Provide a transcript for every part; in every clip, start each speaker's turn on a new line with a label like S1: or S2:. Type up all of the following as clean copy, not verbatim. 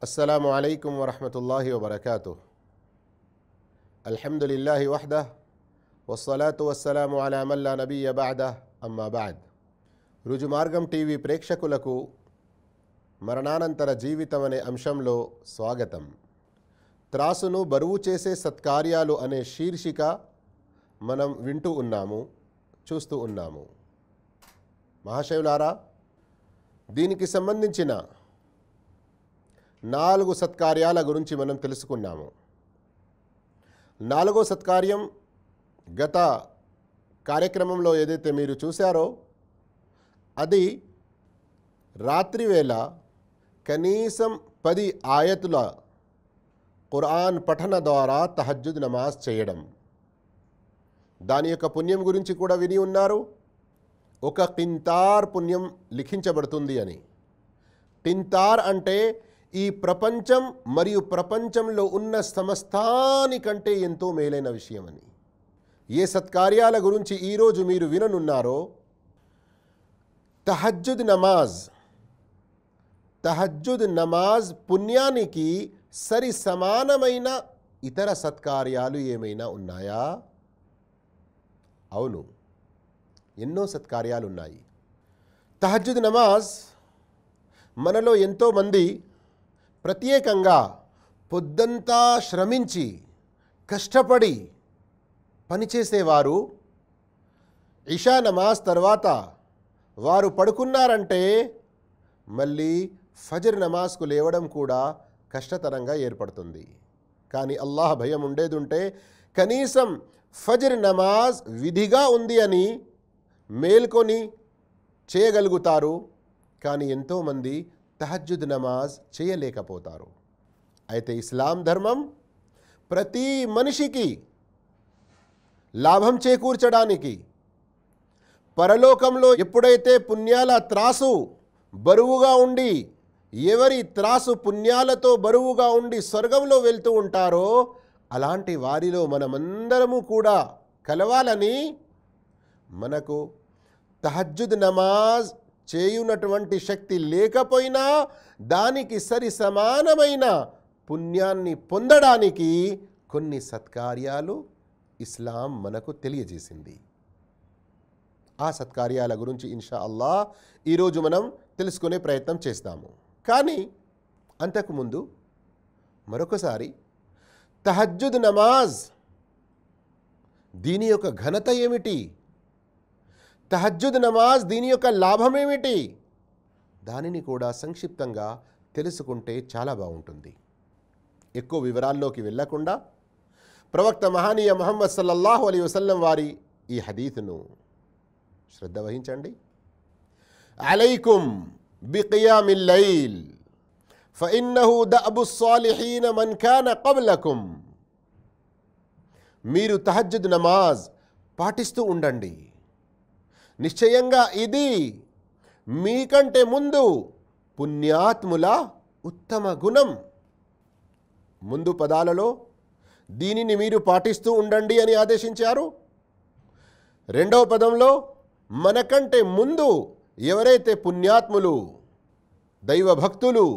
S1: अस्सलामु अलैकुम वरहमतुल्लाहि वबरकातुह। अल्हम्दुलिल्लाहि वहदह वस्सलातु वस्सलाము అలా మన్ లా నబియ్య బఅదహ్ అమ్మా బఅద్। రుజుమార్గం టీవీ ప్రేక్షకులకు మరణానంతర జీవితం అనే అంశంలో స్వాగతం। త్రాసును బరువు చేసే సత్కార్యాలు అనే శీర్షిక మనం వింటూ ఉన్నాము, చూస్తూ ఉన్నాము। మహాశయులారా, దీనికి సంబంధించిన 4 సత్కార్యాల గురించి మనం తెలుసుకున్నాము। 4వ సత్కార్యం గత కార్యక్రమంలో ఏదైతే మీరు చూశారో అది రాత్రివేళ కనీసం 10 ఆయతుల ఖురాన్ పఠన ద్వారా తహజ్జుద్ నమాజ్ చేయడం। దాని యొక్క పుణ్యం గురించి కూడా విని ఉన్నారు। 1 కింతార్ పుణ్యం లిఖించబడుతుంది అని। కింతార్ అంటే ఈ ప్రపంచం మరియు ప్రపంచంలో ఉన్న సమస్తానికంటే ఎంతో మేలైన విషయం అని। ఏ సత్కార్యాల గురించి ఈరోజు మీరు విననున్నారో, తహజ్జుద్ నమాజ్ పుణ్యానికి సరి సమానమైన ఇతర సత్కార్యాలు ఏమైనా ఉన్నాయా? అవును, ఎన్నో సత్కార్యాలు ఉన్నాయి। తహజ్జుద్ నమాజ్ మనలో ఎంతోమంది ప్రత్యేకంగా పొద్దంతా శ్రమించి కష్టపడి పనిచేసేవారు ఇషా నమాజ్ తర్వాత వారు పడుకున్నారంటే మళ్ళీ ఫజర్ నమాజ్కు లేవడం కూడా కష్టతరంగా ఏర్పడుతుంది। కానీ అల్లాహ్ భయం ఉండేదుంటే కనీసం ఫజర్ నమాజ్ విధిగా ఉంది అని మేల్కొని చేయగలుగుతారు। కానీ ఎంతోమంది తహజ్జుద్ నమాజ్ చేయలేకపోతారు। అయితే ఇస్లాం ధర్మం ప్రతి మనిషికి లాభం చేకూర్చడానికి, పరలోకంలో ఎప్పుడైతే పుణ్యాల త్రాసు బరువుగా ఉండి, ఎవరి త్రాసు పుణ్యాలతో బరువుగా ఉండి స్వర్గంలో వెళ్తూ ఉంటారో అలాంటి వారిలో మనమందరము కూడా కలవాలని మనకు తహజ్జుద్ నమాజ్ చేయునటువంటి శక్తి లేకపోయినా దానికి సరి సమానమైన పుణ్యాన్ని పొందడానికి కొన్ని సత్కార్యాలు ఇస్లాం మనకు తెలియజేసింది। ఆ సత్కార్యాల గురించి ఇన్షా అల్లాహ్ ఈరోజు మనం తెలుసుకునే ప్రయత్నం చేస్తాము। కానీ అంతకుముందు మరొకసారి తహజ్జుద్ నమాజ్ దీని యొక్క ఘనత ఏమిటి, తహజ్జుద్ నమాజ్ దీని యొక్క లాభం ఏమిటి, దానిని కూడా సంక్షిప్తంగా తెలుసుకుంటే చాలా బాగుంటుంది। ఎక్కువ వివరాల్లోకి వెళ్ళకుండా ప్రవక్త మహానీయ ముహమ్మద్ సల్లల్లాహు అలైహి వసల్లం వారి ఈ హదీత్ను శ్రద్ధ వహించండి। అలైకుం బికియామిల్ లైల్ ఫఇన్నహు దఅబుస్ సాలిహీన మన్ కాన क़ब्लकुम। మీరు తహజ్జుద్ నమాజ్ పాటిస్తూ ఉండండి, నిశ్చయంగా ఇది మీకంటే ముందు పుణ్యాత్ముల ఉత్తమ గుణం। ముందు పదాలలో దీనిని మీరు పాటిస్తూ ఉండండి అని ఆదేశించారు। రెండవ పదంలో మనకంటే ముందు ఎవరైతే పుణ్యాత్ములు, దైవభక్తులు,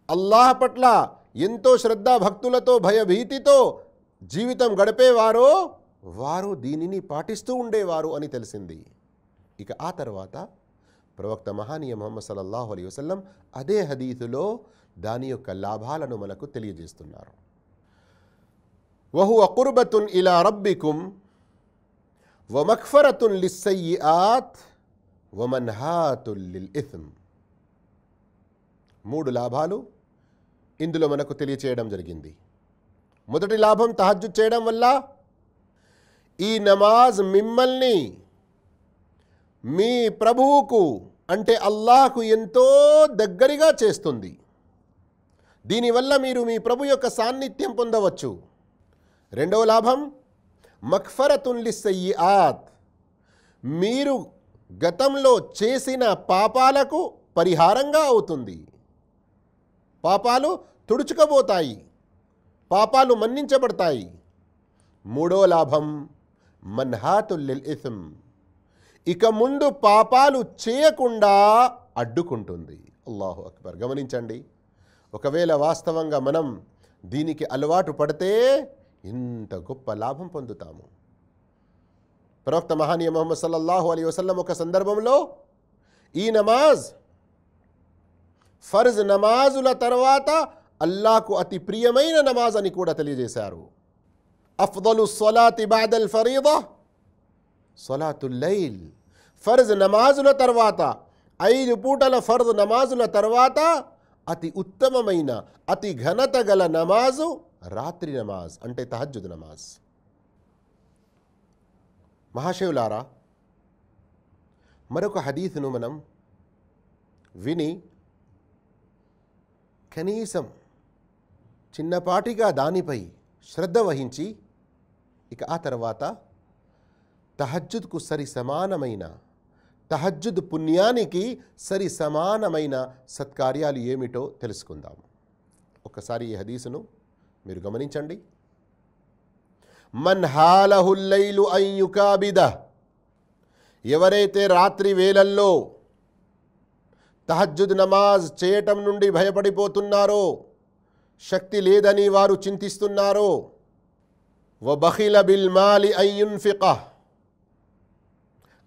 S1: అల్లాహ్ పట్ల ఎంతో శ్రద్ధాభక్తులతో భయభీతితో జీవితం గడిపేవారో వారు దీనిని పాటిస్తూ ఉండేవారు అని తెలిసింది। ఇక ఆ తర్వాత ప్రవక్త మహానీయ ముహమ్మద్ సల్లల్లాహు అలైహి వసల్లం అదే హదీతులో దాని యొక్క లాభాలను మనకు తెలియజేస్తున్నారు। వహువ కుర్బతున్ ఇలా రబ్బికుం వమగ్ఫరతున్ లిస్సయ్యిఆత్ వమన్హాతున్ లిల్ ఇథ్మ్। 3 లాభాలు ఇందులో మనకు తెలియచేయడం జరిగింది। మొదటి లాభం, తహజ్జుద్ చేయడం వల్ల ఈ నమాజ్ మిమ్మల్ని మీ ప్రభువుకు అంటే అల్లాహ్కు ఎంతో దగ్గరగా చేస్తుంది। దీనివల్ల మీరు మీ ప్రభు యొక్క సాన్నిధ్యం పొందవచ్చు। రెండవ లాభం, మగ్ఫరతున్ లిస్సయ్యిఆత్, మీరు గతంలో చేసిన పాపాలకు పరిహారంగా అవుతుంది। పాపాలు తుడుచుకుపోతాయి, పాపాలు మన్నించబడతాయి। మూడో లాభం, మన్హాతుల్ లిల్ ఇథ్మ్, ఇక ముందు పాపాలు చేయకుండా అడ్డుకుంటుంది। అల్లాహు అక్బర్। గమనించండి, ఒకవేళ వాస్తవంగా మనం దీనికి అలవాటు పడితే ఇంత గొప్ప లాభం పొందుతాము. ప్రవక్త మహానీయ ముహమ్మద్ సల్లల్లాహు అలైహి వసల్లం ఒక సందర్భంలో ఈ నమాజ్ ఫర్జ్ నమాజుల తర్వాత అల్లాహకు అతి ప్రియమైన నమాజ్ అని కూడా తెలియజేశారు. అఫ్దలు స్సలాతి బఅదల్ ఫరీదా సలాతుల్ లైల్. ఫర్జ్ నమాజుల తర్వాత 5 పూటల ఫర్జ్ నమాజుల తర్వాత అతి ఉత్తమమైన అతి ఘనత గల నమాజు రాత్రి నమాజ్, అంటే తహజ్జుద్ నమాజ్. మహాశయులారా, మరొక హదీస్ను మనం విని కనీసం చిన్నపాటిగా దానిపై శ్రద్ధ వహించి ఇక ఆ తర్వాత తహజ్జుద్కు సరి సమానమైన, తహజ్జుద్ పుణ్యానికి సరి సమానమైన సత్కార్యాలు ఏమిటో తెలుసుకుందాం. ఒకసారి ఈ హదీసును మీరు గమనించండి. మన్ హాలహుల్ లైలు అన్ యుకాబిద, ఎవరైతే రాత్రి వేళల్లో తహజ్జుద్ నమాజ్ చేయటం నుండి భయపడిపోతున్నారో, శక్తి లేదని వారు చింతిస్తున్నారో, వ బఖిల బిల్ మాలి అన్ యున్ఫిఖహ్,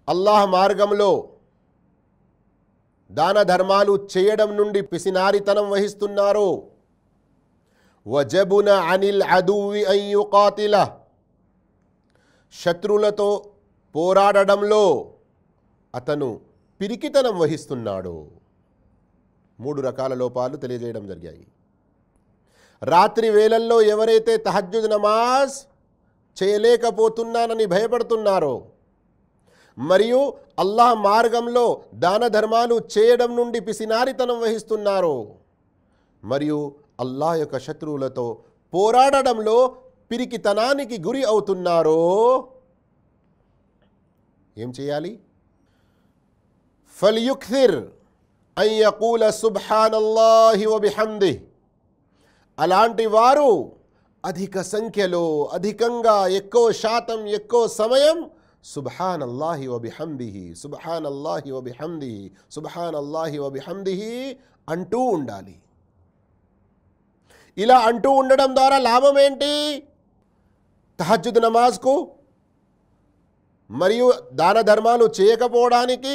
S1: అల్లాహ్ మార్గంలో దాన ధర్మాలు చేయడం నుండి పిసినారితనం వహిస్తున్నారో, వజబున అనిల్ అదువి అన్ యుకాతిలహ్, శత్రువులతో పోరాడడంలో అతను పిరికితనం వహిస్తున్నాడు. 3 రకాల లోపాలు తెలియజేయడం జరిగాయి. రాత్రి వేళల్లో ఎవరైతే తహజ్జుద్ నమాజ్ చేయలేకపోతున్నానని భయపడుతున్నారో, మరియు అల్లాహ్ మార్గంలో దాన ధర్మాలు చేయడం నుండి పిసినారితనం వహిస్తున్నారో, మరియు అల్లాహ్ యొక్క శత్రువులతో పోరాడడంలో పిరికితనానికి గురి అవుతున్నారో, ఏం చేయాలి? ఫల్యుక్సిర్ అన్ యకూల సుబ్హానల్లాహి వ బిహమ్దిహి, అలాంటి వారు అధిక సంఖ్యలో, అధికంగా, ఎక్కువ శాతం, ఎక్కువ సమయం సుబ్హానల్లాహి వ బిహమ్దిహి, సుబ్హానల్లాహి వ బిహమ్దిహి, సుబ్హానల్లాహి వ బిహమ్దిహి అంటూ ఉండాలి. ఇలా అంటూ ఉండడం ద్వారా లాభం ఏంటి? తహజ్జుద్ నమాజ్కు మరియు దాన ధర్మాలు చేయకపోవడానికి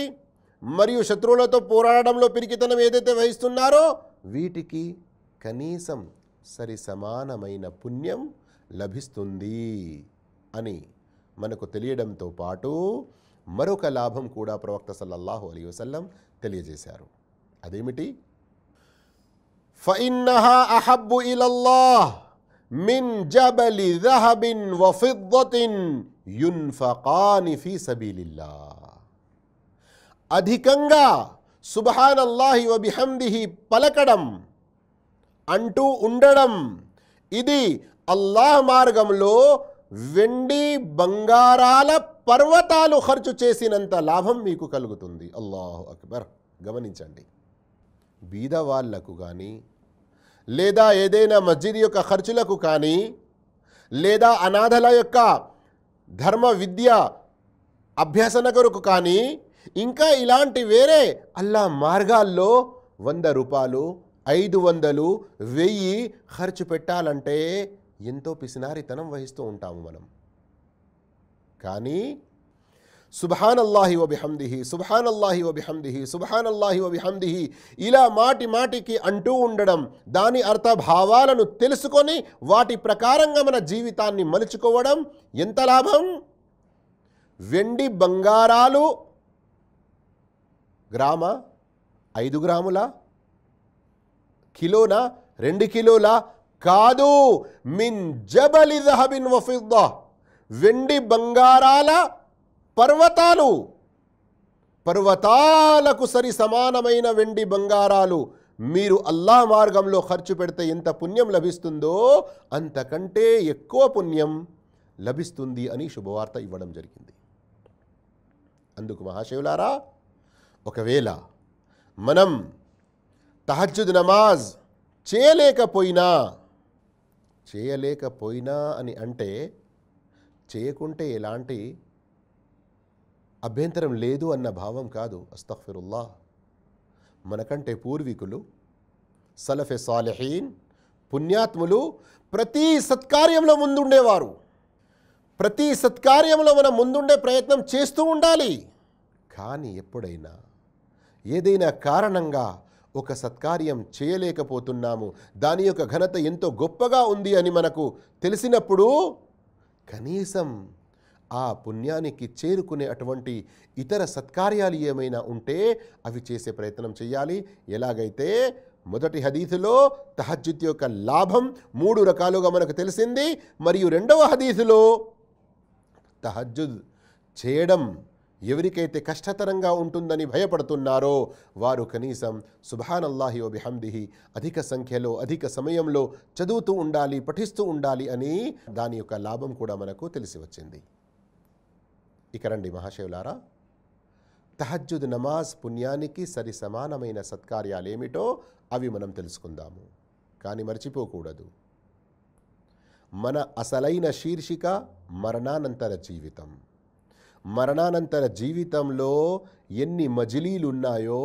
S1: మరియు శత్రువులతో పోరాడడంలో పిరికితనం ఏదైతే వహిస్తున్నారో వీటికి కనీసం సరి సమానమైన పుణ్యం లభిస్తుంది అని మనకు తెలియడంతో పాటు మరొక లాభం కూడా ప్రవక్త సల్లల్లాహు అలైహి వసల్లం తెలియజేశారు. అదేమిటి? ఫఇన్నహా అహబ్బు ఇలల్లాహ్ మిన్ జబలి దహబిన్ వ ఫిద్దతిన్ యున్ఫకాని ఫీ సబీలిల్లాహ్. అధికంగా సుబ్హానల్లాహి వ బిహమ్దిహి పలకడం, అంటూ ఉండడం, ఇది అల్లాహ్ మార్గంలో వెండి బంగారాల పర్వతాలు ఖర్చు చేసినంత లాభం మీకు కలుగుతుంది. అల్లాహు అక్బర్. గమనించండి, బీద వాళ్లకు కానీ, లేదా ఏదైనా మస్జిద్ యొక్క ఖర్చులకు కానీ, లేదా అనాథల యొక్క ధర్మ విద్య అభ్యసన కొరకు కానీ, ఇంకా ఇలాంటి వేరే అల్లాహ్ మార్గాల్లో 100 రూపాయలు, 500, 1000 ఖర్చు పెట్టాలంటే ఎంతో పిసినారితనం వహిస్తూ ఉంటాము మనం. కానీ సుబ్హానల్లాహి వ బిహమ్దిహి, సుబ్హానల్లాహి వ బిహమ్దిహి, సుబ్హానల్లాహి వ బిహమ్దిహి ఇలా మాటి మాటికి అంటూ ఉండడం, దాని అర్థభావాలను తెలుసుకొని వాటి ప్రకారంగా మన జీవితాన్ని మలుచుకోవడం ఎంత లాభం? వెండి బంగారాలు గ్రామా, 5 గ్రాముల, కిలోనా, 2 కిలోల కాదు. మిన్ జబలి దహబిన్ వ ఫిద్దా, వెండి బంగారాల పర్వతాలు, పర్వతాలకు సరి సమానమైన వెండి బంగారాలు మీరు అల్లాహ్ మార్గంలో ఖర్చు పెడితే ఎంత పుణ్యం లభిస్తుందో అంతకంటే ఎక్కువ పుణ్యం లభిస్తుంది అని శుభవార్త ఇవ్వడం జరిగింది. అందుకు మహాశివులారా, ఒకవేళ మనం తహజ్జుద్ నమాజ్ చేయలేకపోయినా అని అంటే చేయకుంటే ఎలాంటి అభ్యంతరం లేదు అన్న భావం కాదు. అస్తగ్ఫిరుల్లాహ్. మనకంటే పూర్వీకులు సలఫె సాలిహీన్ పుణ్యాత్ములు ప్రతి సత్కార్యంలో ముందుండేవారు. ప్రతి సత్కార్యంలో మనం ముందుండే ప్రయత్నం చేస్తూ ఉండాలి. కానీ ఎప్పుడైనా ఏదైనా కారణంగా ఒక సత్కార్యం చేయలేకపోతున్నాము, దాని యొక్క ఘనత ఎంతో గొప్పగా ఉంది అని మనకు తెలిసినప్పుడు కనీసం ఆ పుణ్యానికి చేరుకునే అటువంటి ఇతర సత్కార్యాలు ఏమైనా ఉంటే అవి చేసే ప్రయత్నం చేయాలి. ఎలాగైతే మొదటి హదీసులో తహజ్జుద్ యొక్క లాభం 3 రకాలుగా మనకు తెలిసింది, మరియు రెండవ హదీసులో తహజ్జుద్ చేయడం ఎవరికైతే కష్టతరంగా ఉంటుందని భయపడుతున్నారో వారు కనీసం సుబ్హానల్లాహి వ బిహమ్దిహి అధిక సంఖ్యలో అధిక సమయంలో చదువుతూ ఉండాలి, పఠిస్తూ ఉండాలి అని దాని యొక్క లాభం కూడా మనకు తెలిసి వచ్చింది. ఇక రండి మహాశయులారా, తహజ్జుద్ నమాజ్ పుణ్యానికి సరి సమానమైన సత్కార్యాలేమిటో అవి మనం తెలుసుకుందాము. కానీ మర్చిపోకూడదు, మన అసలైన శీర్షిక మరణానంతర జీవితం. మరణానంతర జీవితంలో ఎన్ని మజిలీలు ఉన్నాయో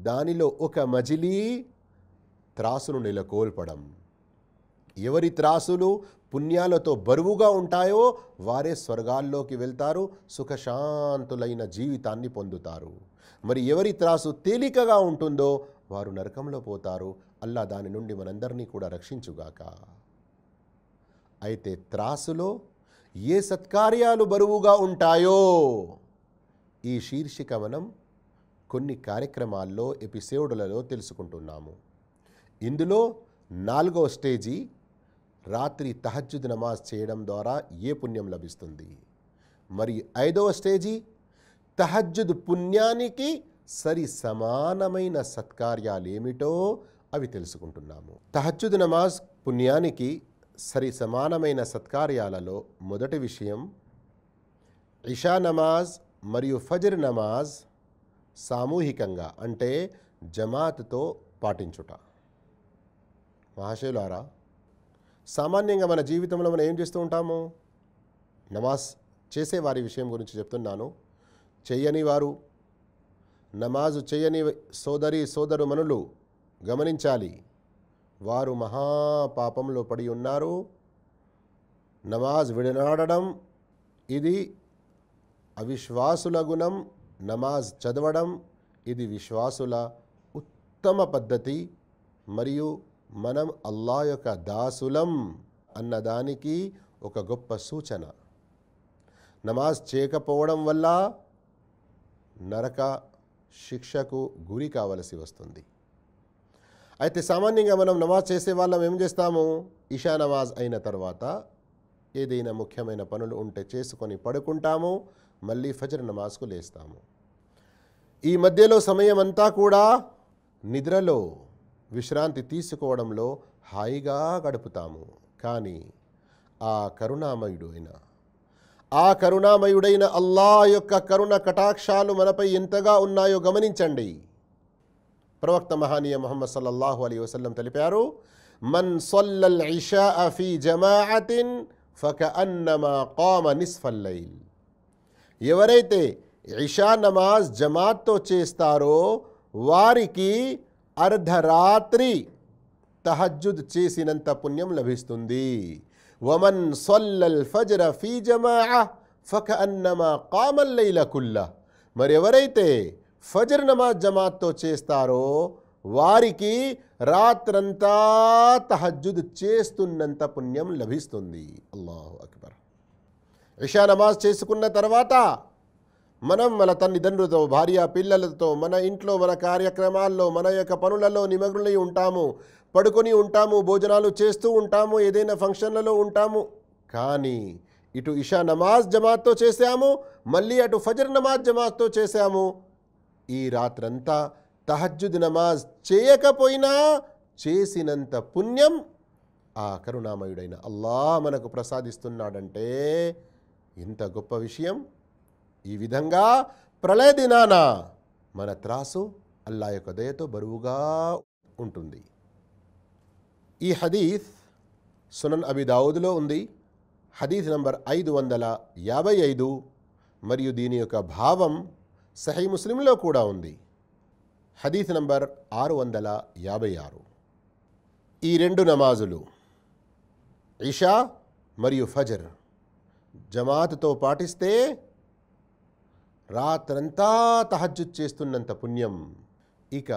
S1: దానిలో ఒక మజిలీ త్రాసును నెలకొల్పడం. ఎవరి త్రాసులు పుణ్యాలతో బరువుగా ఉంటాయో వారే స్వర్గాల్లోకి వెళ్తారు, సుఖశాంతులైన జీవితాన్ని పొందుతారు. మరి ఎవరి త్రాసు తేలికగా ఉంటుందో వారు నరకంలో పోతారు. అల్లా దాని నుండి మనందరినీ కూడా రక్షించుగాక. అయితే త్రాసులో ఏ సత్కార్యాలు బరువుగా ఉంటాయో ఈ శీర్షిక మనం కొన్ని కార్యక్రమాల్లో ఎపిసోడులలో తెలుసుకుంటున్నాము. ఇందులో 4వ స్టేజీ రాత్రి తహజ్జుద్ నమాజ్ చేయడం ద్వారా ఏ పుణ్యం లభిస్తుంది, మరియు 5వ స్టేజీ తహజ్జుద్ పుణ్యానికి సరి సమానమైన సత్కార్యాలేమిటో అవి తెలుసుకుంటున్నాము. తహజ్జుద్ నమాజ్ పుణ్యానికి సరి సమానమైన సత్కార్యాలలో మొదటి విషయం ఇషా నమాజ్ మరియు ఫజ్ర్ నమాజ్ సామూహికంగా అంటే జమాత్తో పాటించుట. మహాశయులారా, సామాన్యంగా మన జీవితంలో మనం ఏం చేస్తూ ఉంటాము? నమాజ్ చేసేవారి విషయం గురించి చెప్తున్నాను. చెయ్యని వారు, నమాజు చేయని సోదరు మనులు గమనించాలి, వారు మహాపాపంలో పడి ఉన్నారు. నమాజ్ విడనాడడం ఇది అవిశ్వాసుల గుణం, నమాజ్ చదవడం ఇది విశ్వాసుల ఉత్తమ పద్ధతి. మరియు మనం అల్లా యొక్క దాసులం అన్నదానికి ఒక గొప్ప సూచన. నమాజ్ చేయకపోవడం వల్ల నరక శిక్షకు గురి కావలసి వస్తుంది. అయితే సామాన్యంగా మనం నమాజ్ చేసే వాళ్ళం ఏం చేస్తాము? ఇషా నమాజ్ అయిన తర్వాత ఏదైనా ముఖ్యమైన పనులు ఉంటే చేసుకొని పడుకుంటాము, మళ్ళీ ఫజ్ర్ నమాజ్కు లేస్తాము. ఈ మధ్యలో సమయం అంతా కూడా నిద్రలో విశ్రాంతి తీసుకోవడంలో హాయిగా గడుపుతాము. కానీ ఆ కరుణామయుడైన అల్లా యొక్క కరుణ కటాక్షాలు మనపై ఎంతగా ఉన్నాయో గమనించండి. ప్రవక్త మహానీయ ముహమ్మద్ సల్లల్లాహు అలైహి వసల్లం తెలిపారు, మన్ సల్లల్ ఇషాఅ ఫీ జమాఅతిన్ ఫకఅన్నమా ఖామ నిస్ఫల్ లైల్. ఎవరైతే ఇషా నమాజ్ జమాత్తో చేస్తారో వారికి అర్ధరాత్రి తహజ్జుద్ చేసినంత పుణ్యం లభిస్తుంది. Woman సల్లల్ ఫజ్ర fee జమాఅ ఫకఅన్నమా ఖామల్ లైల కుల్లహ్. మరి ఎవరైతే ఫజ్ర్ నమాజ్ జమాత్తో చేస్తారో వారికి రాత్రంతా తహజ్జుద్ చేస్తున్నంత పుణ్యం లభిస్తుంది. అల్లాహు అక్బర్. ఇషా నమాజ్ చేసుకున్న తర్వాత మనం మన తల్లిదండ్రులతో, భార్య పిల్లలతో, మన ఇంట్లో మన కార్యక్రమాల్లో, మన యొక్క పనులలో నిమగ్నులై ఉంటాము, పడుకొని ఉంటాము, భోజనాలు చేస్తూ ఉంటాము, ఏదైనా ఫంక్షన్లలో ఉంటాము. కానీ ఇటు ఇషా నమాజ్ జమాత్తో చేశాము, మళ్ళీ అటు ఫజ్ర్ నమాజ్ జమాత్తో చేశాము. ఈ రాత్రంతా తహజ్జుద్ నమాజ్ చేయకపోయినా చేసినంత పుణ్యం ఆ కరుణామయుడైన అల్లాహ్ మనకు ప్రసాదిస్తున్నాడంటే ఎంత గొప్ప విషయం. ఈ విధంగా ప్రళయ దినాన మన త్రాసు అల్లా యొక్క దయతో బరువుగా ఉంటుంది. ఈ హదీస్ సునన్ అబీ దావుద్లో ఉంది. హదీస్ నంబర్ 555 మరియు దీని యొక్క భావం సహీ ముస్లింలో కూడా ఉంది. హదీస్ నంబర్ 656. ఈ రెండు నమాజులు ఇషా మరియు ఫజర్ జమాత్తో పాటిస్తే రాత్రంతా తహజ్జుద్ చేస్తున్నంత పుణ్యం. ఇక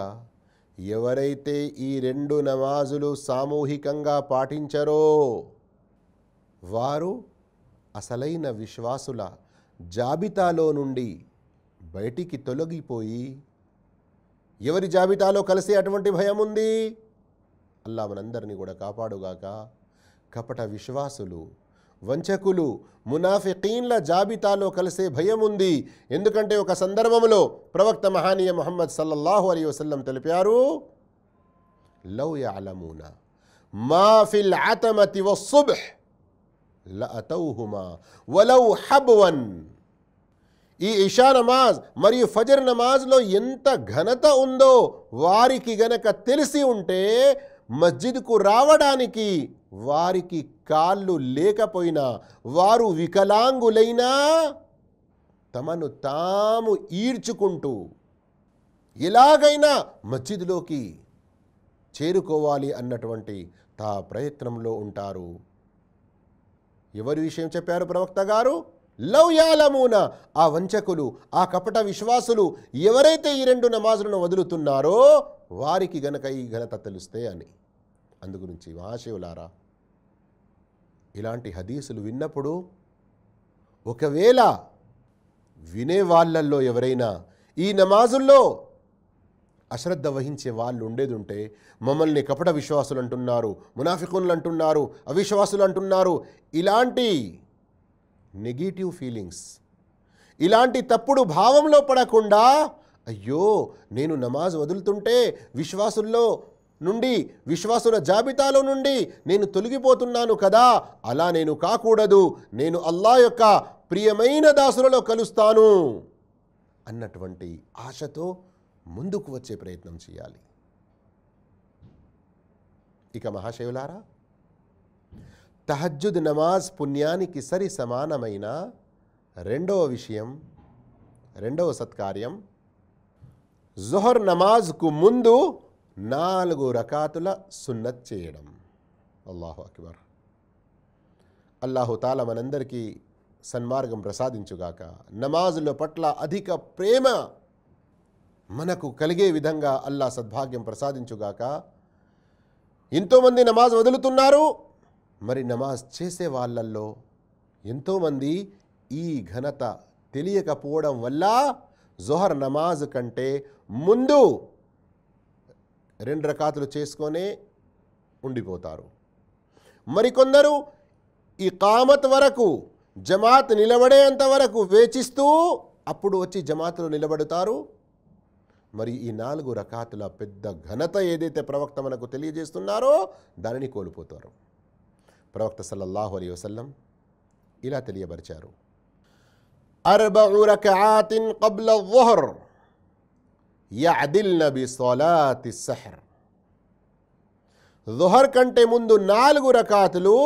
S1: ఎవరైతే ఈ రెండు నమాజులు సామూహికంగా పాటించరో వారు అసలైన విశ్వాసుల జాబితాలో నుండి బయటికి తొలగిపోయి ఎవరి జాబితాలో కలిసే అటువంటి భయం ఉంది? అల్లా మనందరినీ కూడా కాపాడుగాక. కపట విశ్వాసులు, వంచకులు, మునాఫికీన్ల జాబితాలో కలిసే భయం ఉంది. ఎందుకంటే ఒక సందర్భంలో ప్రవక్త మహానీయ ముహమ్మద్ సల్లల్లాహు అలైహి వసల్లం తెలిపారు, లౌ యఅలమూన మా ఫిల్ అతమతి వస్సుబ్హ్ లఅతౌహుమా వలౌ హబ్వన్. ఈ ఇషా నమాజ్ మరియు ఫజర్ నమాజ్లో ఎంత ఘనత ఉందో వారికి గనక తెలిసి ఉంటే మస్జిద్కు రావడానికి వారికి కాళ్ళు లేకపోయినా, వారు వికలాంగులైనా తమను తాము ఈడ్చుకుంటూ ఎలాగైనా మస్జిద్లోకి చేరుకోవాలి అన్నటువంటి తా ప్రయత్నంలో ఉంటారు. ఎవరి విషయం చెప్పారు ప్రవక్త గారు? లౌ యాలమూన, ఆ వంచకులు, ఆ కపట విశ్వాసులు ఎవరైతే ఈ రెండు నమాజులను వదులుతున్నారో వారికి గనక ఈ ఘనత తెలుస్తే అని. అందుగురించి మహాశివులారా, ఇలాంటి హదీసులు విన్నప్పుడు ఒకవేళ వినే వాళ్ళల్లో ఎవరైనా ఈ నమాజుల్లో అశ్రద్ధ వహించే వాళ్ళు ఉండేది ఉంటే, మమ్మల్ని కపట విశ్వాసులు అంటున్నారు, మునాఫికున్లు అంటున్నారు, అవిశ్వాసులు అంటున్నారు, ఇలాంటి నెగిటివ్ ఫీలింగ్స్, ఇలాంటి తప్పుడు భావంలో పడకుండా, అయ్యో నేను నమాజ్ వదులుతుంటే విశ్వాసుల్లో నుండి, విశ్వాసుల జాబితాలో నుండి నేను తొలగిపోతున్నాను కదా, అలా నేను కాకూడదు, నేను అల్లా యొక్క ప్రియమైన దాసులలో కలుస్తాను అన్నటువంటి ఆశతో ముందుకు వచ్చే ప్రయత్నం చేయాలి. ఇక మహాశివులారా, తహజ్జుద్ నమాజ్ పుణ్యానికి సరి సమానమైన రెండవ విషయం, రెండవ సత్కార్యం, జుహర్ నమాజ్కు ముందు 4 రకాతుల సున్నత్ చేయడం. అల్లాహు అక్బర్. అల్లాహు తాలా మనందరికీ సన్మార్గం ప్రసాదించుగాక. నమాజుల పట్ల అధిక ప్రేమ మనకు కలిగే విధంగా అల్లా సద్భాగ్యం ప్రసాదించుగాక. ఎంతోమంది నమాజ్ వదులుతున్నారు, మరి నమాజ్ చేసే వాళ్ళల్లో ఎంతోమంది ఈ ఘనత తెలియకపోవడం వల్ల జుహర్ నమాజ్ కంటే ముందు 2 రకాతులు చేసుకొనే ఉండిపోతారు. మరికొందరు ఇకామత్ వరకు, జమాత్ నిలబడేంత వరకు వేచిస్తూ అప్పుడు వచ్చి జమాత్లో నిలబడతారు. మరి ఈ 4 రకాతుల పెద్ద ఘనత ఏదైతే ప్రవక్త మనకు తెలియజేస్తున్నారో దానిని కోల్పోతారు. ప్రవక్త సల్లల్లాహు అలైహి వసల్లం ఇలా తెలియపరిచారు, 4 రకఆతిన్ قبل الظهر يعدلن بصلاة السحر. ظుహర్ కంటే ముందు 4 రకాతులు,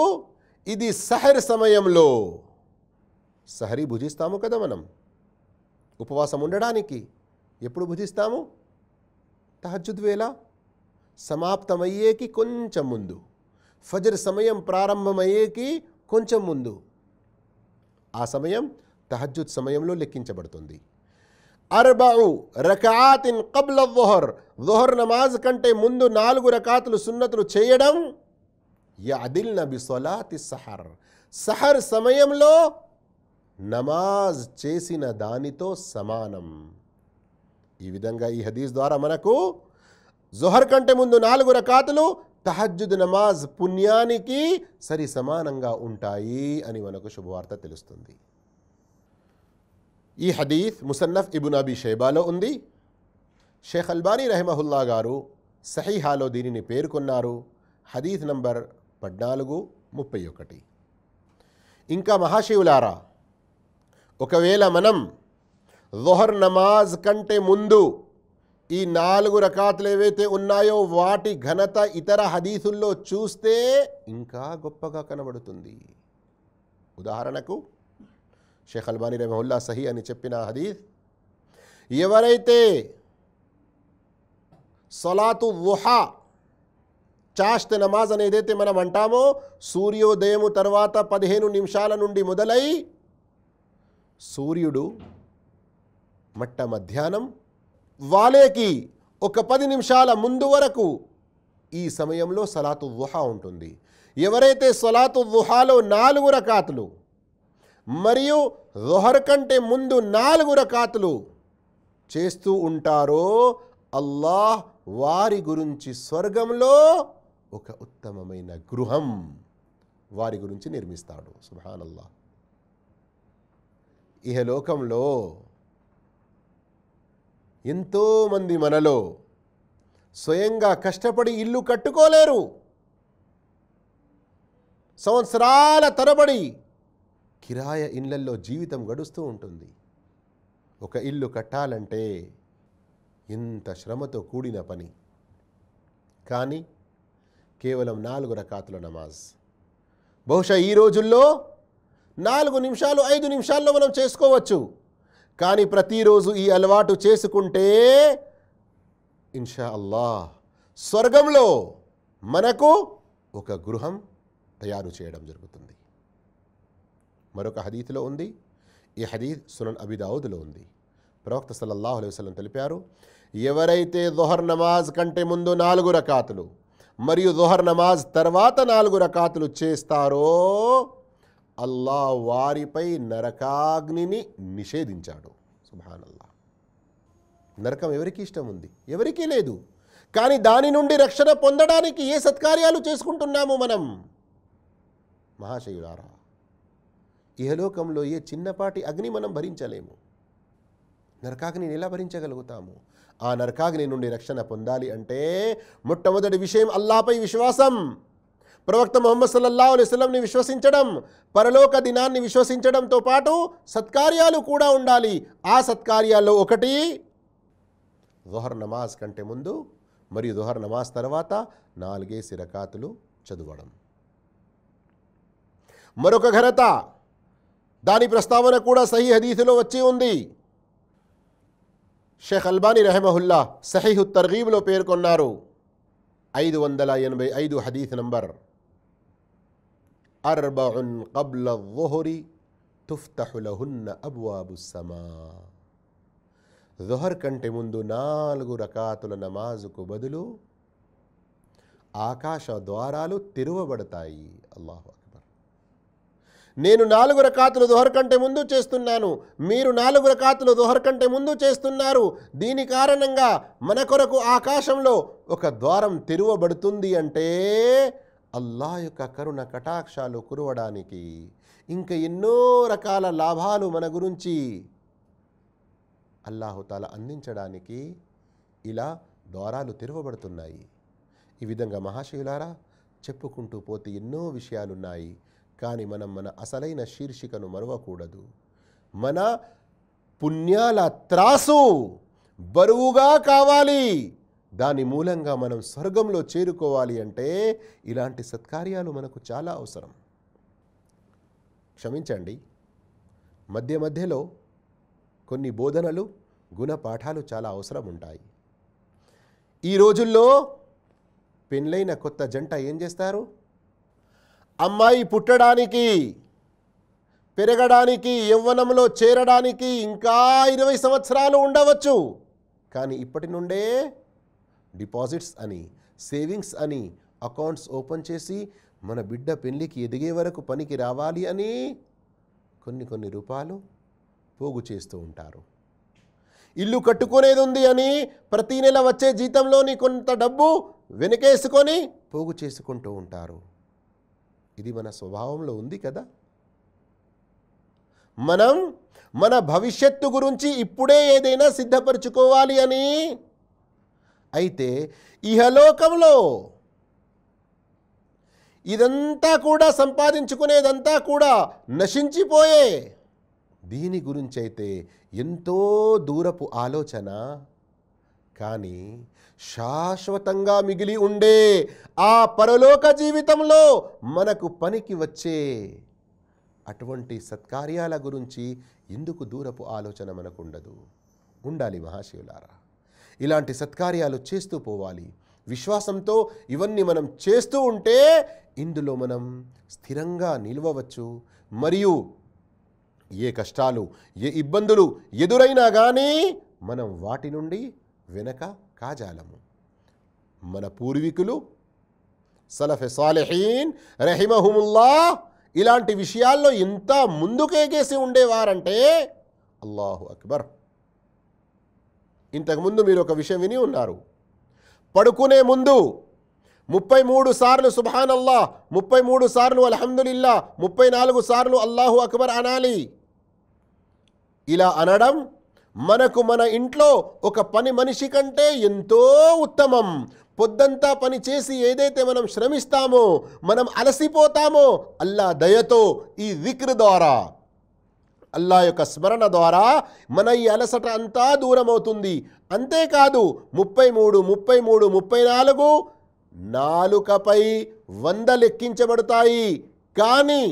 S1: ఇది సహర్ సమయంలో. సహరీ భుజిస్తాము కదా మనం ఉపవాసం ఉండడానికి. ఎప్పుడు భుజిస్తాము? తహజ్జుద్ వేళ సమాప్తమయ్యేకి కొంచెం ముందు, ఫజర్ సమయం ప్రారంభమయ్యేకి కొంచెం ముందు. ఆ సమయం తహజ్జుద్ సమయంలో లెక్కించబడుతుంది. 4 రకఆతిన్ قبل الظهر, ظుహర్ నమాజ్ కంటే ముందు 4 రకాతులు సున్నతులు చేయడం. యఅదిల్న బిస్సలాతి సహర్, సహర్ సమయంలో నమాజ్ చేసిన దానితో సమానం. ఈ విధంగా ఈ హదీస్ ద్వారా మనకు జుహర్ కంటే ముందు 4 రకాతులు తహజ్జుద్ నమాజ్ పుణ్యానికి సరి సమానంగా ఉంటాయి అని మనకు శుభవార్త తెలుస్తుంది. ఈ హదీస్ ముసన్నఫ్ ఇబ్న్ అబీ షైబాలో ఉంది. షేఖ్ అల్బానీ రహిమహుల్లా గారు సహీహాలో దీనిని పేర్కొన్నారు. హదీస్ నంబర్ 1431. ఇంకా మహాశివులారా, ఒకవేళ మనం జుహర్ నమాజ్ కంటే ముందు ఈ 4 రకాతులు ఏవైతే ఉన్నాయో వాటి ఘనత ఇతర హదీసుల్లో చూస్తే ఇంకా గొప్పగా కనబడుతుంది. ఉదాహరణకు షేఖ్ అల్బానీ రహిమహుల్లా సహీ అని చెప్పిన హదీస్, ఎవరైతే సలాతు దుహా చాష్త నమాజ్ అని ఏదైతే మనం అంటామో, సూర్యోదయము తర్వాత 15 నిమిషాల నుండి మొదలై సూర్యుడు మధ్యాహ్నం వాలేకి ఒక 10 నిమిషాల ముందు వరకు ఈ సమయంలో సలాతు దుహా ఉంటుంది. ఎవరైతే సలాతు దుహాలో 4 రకాతులు మరియు దుహర్ కంటే ముందు 4 రకాతులు చేస్తూ ఉంటారో, అల్లాహ్ వారి గురించి స్వర్గంలో ఒక ఉత్తమమైన గృహం వారి గురించి నిర్మిస్తాడు. సుబ్హానల్లాహ్. ఇహలోకంలో ఎంతోమంది మనలో స్వయంగా కష్టపడి ఇల్లు కట్టుకోలేరు. సంవత్సరాల తరబడి కిరాయ ఇళ్లల్లో జీవితం గడుస్తూ ఉంటుంది. ఒక ఇల్లు కట్టాలంటే ఇంత శ్రమతో కూడిన పని. కానీ కేవలం 4 రకాతుల నమాజ్ బహుశా ఈ రోజుల్లో 4 నిమిషాలు 5 నిమిషాల్లో మనం చేసుకోవచ్చు. కానీ ప్రతిరోజు ఈ అలవాటు చేసుకుంటే ఇన్షా అల్లాహ్ స్వర్గంలో మనకు ఒక గృహం తయారు చేయడం జరుగుతుంది. మరొక హదీత్లో ఉంది, ఈ హదీత్ సునన్ అబీ దావుద్లో ఉంది. ప్రవక్త సల్లల్లాహు అలైహి వసల్లం తెలిపారు, ఎవరైతే దుహర్ నమాజ్ కంటే ముందు 4 రకాతులు మరియు దుహర్ నమాజ్ తర్వాత 4 రకాతులు చేస్తారో, అల్లాహ్ వారిపై నరకాగ్నిని నిషేధించాడు. సుబ్హానల్లాహ్. నరకం ఎవరికి ఇష్టం ఉంది? ఎవరికీ లేదు. కానీ దాని నుండి రక్షణ పొందడానికి ఏ సత్కార్యాలు చేసుకుంటున్నాము మనం? మహాశయులారా, ఇహలోకంలో ఏ చిన్నపాటి అగ్ని మనం భరించలేము. నరకాగ్నిని ఎలా భరించగలుగుతాము? ఆ నరకాగ్ని నుండి రక్షణ పొందాలి అంటే మొట్టమొదటి విషయం అల్లాహపై విశ్వాసం, ప్రవక్త ముహమ్మద్ సల్లల్లాహు అలైహి వసల్లంని విశ్వసించడం, పరలోక దినాన్ని విశ్వసించడంతో పాటు సత్కార్యాలు కూడా ఉండాలి. ఆ సత్కార్యాల్లో ఒకటి దుహర్ నమాజ్ కంటే ముందు మరియు దుహర్ నమాజ్ తర్వాత 4 రకాతులు చదవడం. మరొక ఘనత, దాని ప్రస్తావన కూడా సహీ హదీసులో వచ్చి ఉంది. షేఖ్ అల్బానీ రహిమహుల్లా సహీహు తర్గీబ్లో పేర్కొన్నారు. 585 హదీస్ నంబర్, అర్బఉన్ కబ్ల దుహరి తుఫ్తహు లహున్న అబ్వాబుస్ సమా. దుహర్ కంటే ముందు 4 రకాతుల నమాజుకు బదులు ఆకాశ ద్వారాలు తెరవబడతాయి. అల్లాహు అక్బర్. నేను 4 రకాతులు దుహర్ కంటే ముందు చేస్తున్నాను, మీరు 4 రకాతులు దుహర్ కంటే ముందు చేస్తున్నారు. దీని కారణంగా మన కొరకు ఆకాశంలో ఒక ద్వారం తెరవబడుతుంది అంటే అల్లాహ్ యొక్క కరుణ కటాక్షాలు కురవడానికి, ఇంకా ఎన్నో రకాల లాభాలు మన గురించి అల్లాహుతాలా అందించడానికి ఇలా ద్వారాలు తెరవబడుతున్నాయి. ఈ విధంగా మహాశయులారా చెప్పుకుంటూ పోతే ఎన్నో విషయాలున్నాయి. కానీ మనం మన అసలైన శీర్షికను మరవకూడదు. మన పుణ్యాల త్రాసు బరువుగా కావాలి. దాని మూలంగా మనం స్వర్గంలో చేరుకోవాలి అంటే ఇలాంటి సత్కార్యాలు మనకు చాలా అవసరం. క్షమించండి, మధ్యలో కొన్ని బోధనలు, గుణపాఠాలు చాలా అవసరం ఉంటాయి. ఈ రోజుల్లో పెళ్ళైన కొత్త జంట ఏం చేస్తారు? అమ్మాయి పుట్టడానికి, పెరగడానికి, యవ్వనంలో చేరడానికి ఇంకా 20 సంవత్సరాలు ఉండవచ్చు. కానీ ఇప్పటి నుండే డిపాజిట్స్ అని, సేవింగ్స్ అని అకౌంట్స్ ఓపెన్ చేసి మన బిడ్డ పెళ్ళికి ఎదిగే వరకు పనికి రావాలి అని కొన్ని రూపాయలు పోగు చేస్తూ ఉంటారు. ఇల్లు కట్టుకునేది ఉంది అని ప్రతి నెల వచ్చే జీతంలోని కొంత డబ్బు వెనకేసుకొని పోగు చేసుకుంటూ ఉంటారు. ఇది మన స్వభావంలో ఉంది కదా. మనం మన భవిష్యత్తు గురించి ఇప్పుడే ఏదైనా సిద్ధపరచుకోవాలి అని. అయితే ఇహలోకంలో ఇదంతా కూడా సంపాదించుకునేదంతా కూడా నశించిపోయే. దీని గురించి అయితే ఎంతో దూరపు ఆలోచన. కానీ శాశ్వతంగా మిగిలి ఉండే ఆ పరలోక జీవితంలో మనకు పనికి వచ్చే అటువంటి సత్కార్యాల గురించి ఎందుకు దూరపు ఆలోచన మనకు ఉండదు? ఉండాలి మహాశివులారా. ఇలాంటి సత్కార్యాలు చేస్తూ పోవాలి. విశ్వాసంతో ఇవన్నీ మనం చేస్తూ ఉంటే ఇందులో మనం స్థిరంగా నిలవవచ్చు. మరియు ఏ కష్టాలు, ఏ ఇబ్బందులు ఎదురైనా కానీ మనం వాటి నుండి వెనక కాజాలము. మన పూర్వీకులు సలఫె సాలిహీన్ రహిమహుముల్లాహ్ ఇలాంటి విషయాల్లో ఎంత ముందుకేగేసి ఉండేవారంటే అల్లాహు అక్బర్. ఇంతకుముందు మీరు ఒక విషయం విని ఉన్నారు. పడుకునే ముందు 33 సార్లు సుబ్హానల్లాహ్, 33 సార్లు అల్హమ్దులిల్లా, 34 సార్లు అల్లాహు అక్బర్ అనాలి. ఇలా అనడం మనకు మన ఇంట్లో ఒక పని మనిషి కంటే ఎంతో ఉత్తమం. పొద్దంతా పని చేసి ఏదైతే మనం శ్రమిస్తామో, మనం అలసిపోతామో, అల్లా దయతో ఈ జిక్ర్ ద్వారా, అల్లా యొక్క స్మరణ ద్వారా మన ఈ అలసట అంతా దూరం అవుతుంది. అంతేకాదు 33, 33, 34 నాలుకపై 100 లెక్కించబడతాయి. కానీ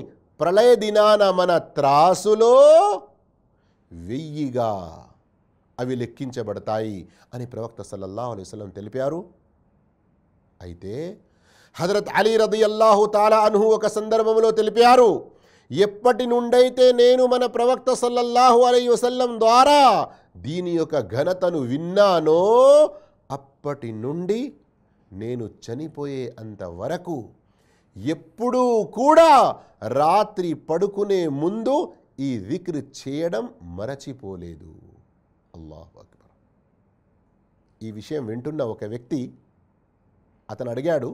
S1: ప్రళయ దినాన మన త్రాసులో 1000గా అవి లెక్కించబడతాయి అని ప్రవక్త సల్లల్లాహు అలైహి వసల్లం తెలిపారు. అయితే హజరత్ అలీ రదియల్లాహు తాలా అన్హు ఒక సందర్భంలో తెలిపారు, ఎప్పటి నుండైతే నేను మన ప్రవక్త సల్లల్లాహు అలైహి వసల్లం ద్వారా దీని యొక్క ఘనతను విన్నానో అప్పటి నుండి నేను చనిపోయే అంతవరకు ఎప్పుడూ కూడా రాత్రి పడుకునే ముందు ఈ జిక్ర్ చేయడం మరచిపోలేదు. అల్లాహు అక్బర్. ఈ విషయం వింటున్న ఒక వ్యక్తి అతను అడిగాడు,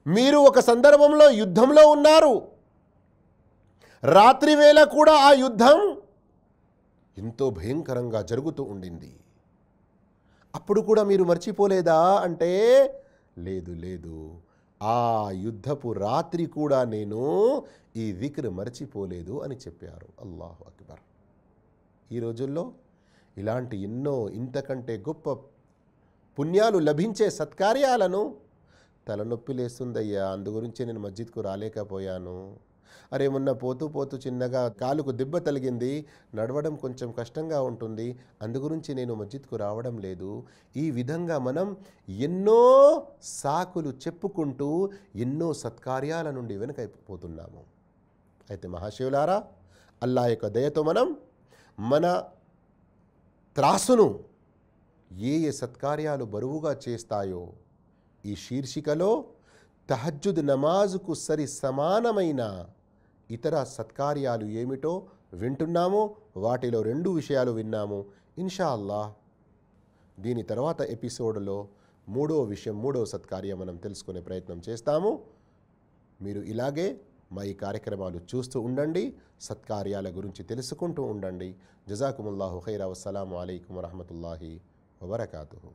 S1: మీరు ఒక సందర్భంలో యుద్ధంలో ఉన్నారు, రాత్రి వేళ కూడా ఆ యుద్ధం ఎంతో భయంకరంగా జరుగుతూ ఉండింది, అప్పుడు కూడా మీరు మర్చిపోలేదా అంటే లేదు లేదు, ఆ యుద్ధపు రాత్రి కూడా నేను ఈ జిక్ర్ మర్చిపోలేదు అని చెప్పారు. అల్లాహు అక్బర్. ఈ రోజుల్లో ఇలాంటి ఎన్నో ఇంతకంటే గొప్ప పుణ్యాలు లభించే సత్కార్యాలను తలనొప్పి లేస్తుందయ్యా, అందుగురించి నేను మస్జిద్కు రాలేకపోయాను, అరే మొన్న పోతూ పోతూ చిన్నగా కాలుకు దెబ్బ తగిలింది, నడవడం కొంచెం కష్టంగా ఉంటుంది, అందుగురించి నేను మస్జిద్కు రావడం లేదు. ఈ విధంగా మనం ఎన్నో సాకులు చెప్పుకుంటూ ఎన్నో సత్కార్యాల నుండి వెనకైపోతున్నాము. అయితే మహాశివులారా, అల్లా యొక్క దయతో మనం మన త్రాసును ఏ ఏ సత్కార్యాలు బరువుగా చేస్తాయో ఈ శీర్షికలో తహజ్జుద్ నమాజుకు సరి సమానమైన ఇతర సత్కార్యాలు ఏమిటో వింటున్నామో వాటిలో 2 విషయాలు విన్నాము. ఇన్షా అల్లాహ్ దీని తర్వాత ఎపిసోడ్లో 3వ విషయం, 3వ సత్కార్యం మనం తెలుసుకునే ప్రయత్నం చేస్తాము. మీరు ఇలాగే మా ఈ కార్యక్రమాలు చూస్తూ ఉండండి, సత్కార్యాల గురించి తెలుసుకుంటూ ఉండండి. జజాకుముల్లాహు ఖైరా. వస్సలాము అలైకుం వరహమతుల్లాహి వబరకాతుహు.